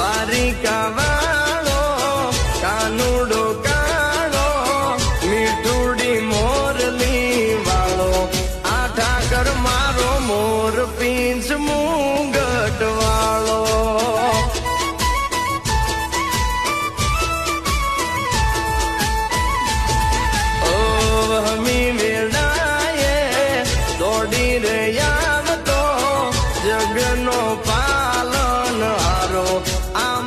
દ્વારિકા વાળો કાનુડો કાળો મીઠુડી મોરલી વાળો આ ઠાકર મારો મોર પીંછ મુંગટ વાળો હમી વેળાએ દોડી રે આવતો જગનો પાલન હારો આ